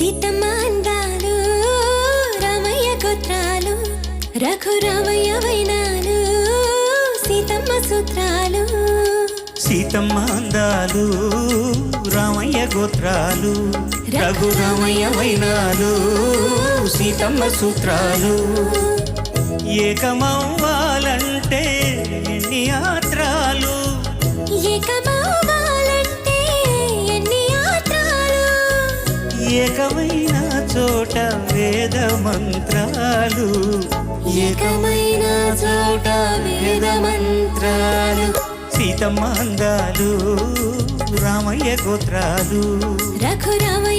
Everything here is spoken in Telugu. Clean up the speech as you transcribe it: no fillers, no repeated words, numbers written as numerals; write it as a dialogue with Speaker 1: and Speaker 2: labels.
Speaker 1: సీతమ్మ అందాలు రామయ్య గోత్రాలు రఘురామయ్య వైనాలు సీతమ్మ సూత్రాలు
Speaker 2: సీతమ్మ అందాలు రామయ్య గోత్రాలు రఘురామయ్య వైనాలు సీతమ్మ సూత్రాలు ఏకమవ్వాలంటే ఎన్ని యాత్రాలు
Speaker 1: ఏకమవ్వాలంటే ఎన్ని యాత్రాలు
Speaker 2: ఏకమైన చోట వేద మంత్రాలు
Speaker 1: ఏకమైన చోట వేద మంత్రాలు
Speaker 2: సీతమ్మ అందాలు రామయ్య గోత్రాలు
Speaker 1: రఘురామయ్య